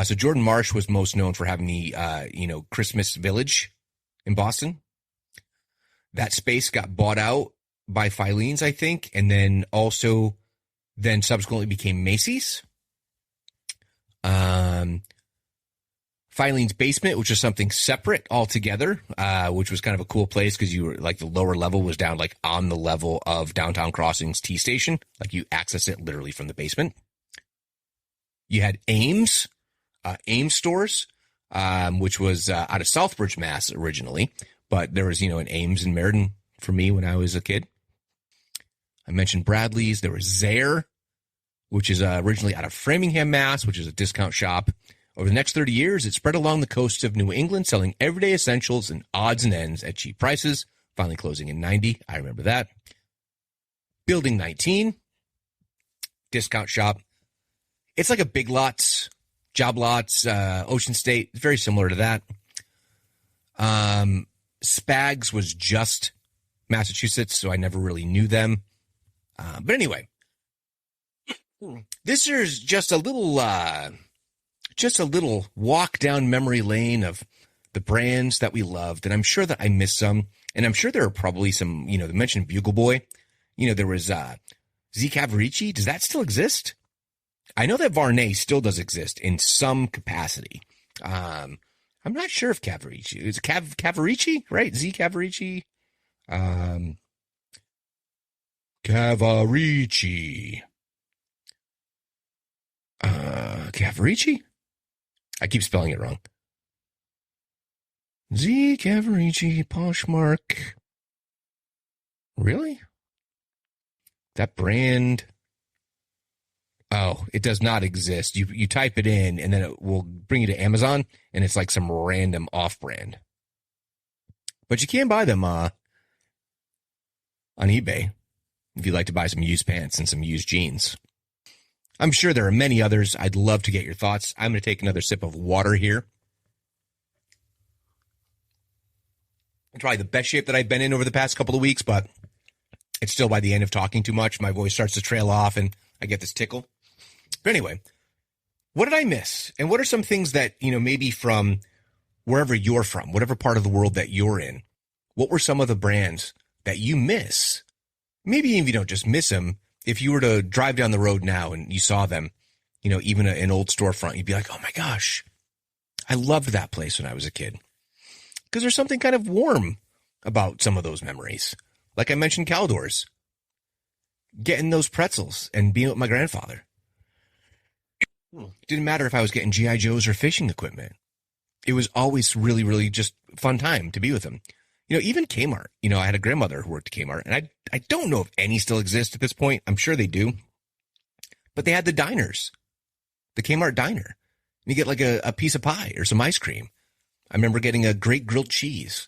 So Jordan Marsh was most known for having the, Christmas Village in Boston. That space got bought out by Filene's, I think, and then subsequently became Macy's. Filene's basement, which was something separate altogether, which was kind of a cool place because you were like the lower level was down like on the level of Downtown Crossing's T station. Like you access it literally from the basement. You had Ames stores, which was out of Southbridge, Mass. Originally, but there was, an Ames in Meriden for me when I was a kid. I mentioned Bradley's. There was Zayre, which is originally out of Framingham, Mass., which is a discount shop. Over the next 30 years, it spread along the coast of New England, selling everyday essentials and odds and ends at cheap prices, finally closing in 90. I remember that. Building 19, discount shop. It's like a Big Lots, Job Lots, Ocean State. It's very similar to that. Spags was just Massachusetts, so I never really knew them. But anyway, this is just a little walk down memory lane of the brands that we loved. And I'm sure that I missed some. And I'm sure there are probably some, they mentioned Bugle Boy. There was Z Cavaricci. Does that still exist? I know that Varney still does exist in some capacity. I'm not sure if Cavaricci is Cavaricci, right? Z Cavaricci. Cavaricci. Cavaricci? I keep spelling it wrong. Z Cavaricci, Poshmark. Really? That brand? Oh, it does not exist. You type it in, and then it will bring you to Amazon, and it's like some random off-brand. But you can buy them on eBay if you'd like to buy some used pants and some used jeans. I'm sure there are many others. I'd love to get your thoughts. I'm going to take another sip of water here. It's probably the best shape that I've been in over the past couple of weeks, but it's still by the end of talking too much. My voice starts to trail off, and I get this tickle. But anyway, what did I miss? And what are some things that, maybe from wherever you're from, whatever part of the world that you're in, what were some of the brands that you miss? Maybe even if you don't just miss them, if you were to drive down the road now and you saw them, even an old storefront, you'd be like, oh my gosh, I loved that place when I was a kid. Because there's something kind of warm about some of those memories. Like I mentioned, Caldor's. Getting those pretzels and being with my grandfather. Didn't matter if I was getting G.I. Joes or fishing equipment. It was always really, really just fun time to be with him. Even Kmart. I had a grandmother who worked at Kmart, and I don't know if any still exist at this point. I'm sure they do. But they had the diners. The Kmart diner. And you get like a piece of pie or some ice cream. I remember getting a great grilled cheese.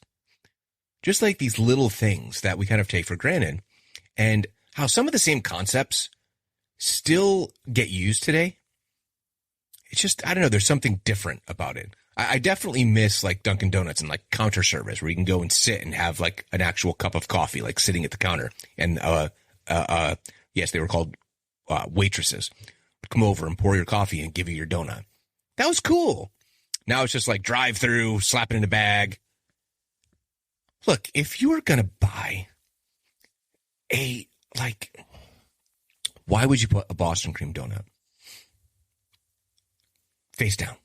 Just like these little things that we kind of take for granted, and how some of the same concepts still get used today. It's just, I don't know, there's something different about it. I definitely miss like Dunkin' Donuts and like counter service where you can go and sit and have like an actual cup of coffee, like sitting at the counter. And, yes, they were called waitresses. Would come over and pour your coffee and give you your donut. That was cool. Now it's just like drive through, slap it in a bag. Look, if you were going to buy why would you put a Boston cream donut face down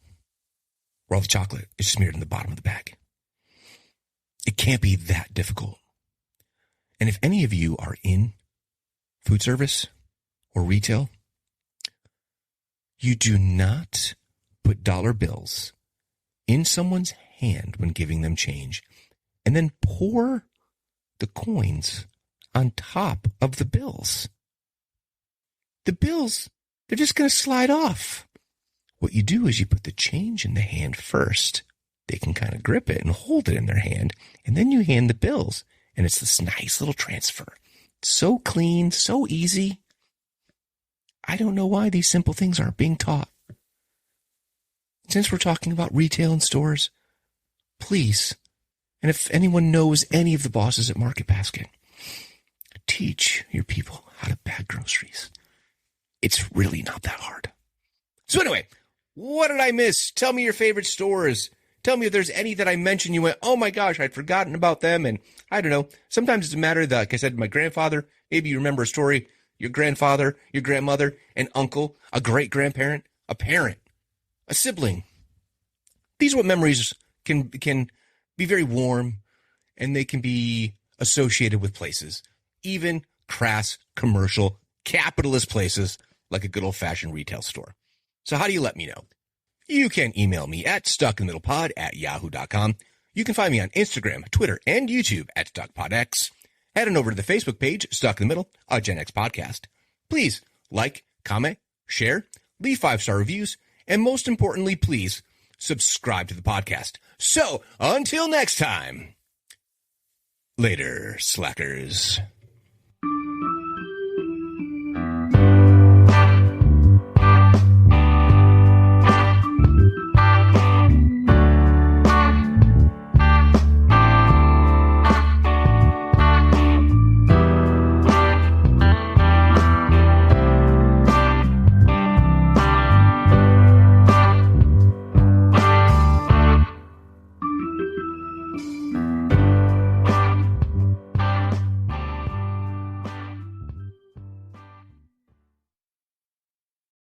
where all the chocolate is smeared in the bottom of the bag? It can't be that difficult. And if any of you are in food service or retail, you do not put dollar bills in someone's hand when giving them change and then pour the coins on top of the bills. The bills, they're just going to slide off. What you do is you put the change in the hand first. They can kind of grip it and hold it in their hand, and then you hand the bills, and it's this nice little transfer. It's so clean, so easy. I don't know why these simple things aren't being taught. Since we're talking about retail and stores, please, and if anyone knows any of the bosses at Market Basket, teach your people how to bag groceries. It's really not that hard. So anyway, what did I miss? Tell me your favorite stores. Tell me if there's any that I mentioned you went, oh my gosh, I'd forgotten about them. And I don't know. Sometimes it's a matter that, like I said, my grandfather, maybe you remember a story, your grandfather, your grandmother, an uncle, a great-grandparent, a parent, a sibling. These are what memories can be very warm, and they can be associated with places, even crass, commercial, capitalist places like a good old-fashioned retail store. So how do you let me know? You can email me at stuckinthemiddlepod@yahoo.com. You can find me on Instagram, Twitter, and YouTube at StuckPodX. Head on over to the Facebook page, Stuck in the Middle, a Gen X podcast. Please like, comment, share, leave 5-star reviews, and most importantly, please subscribe to the podcast. So until next time, later, slackers.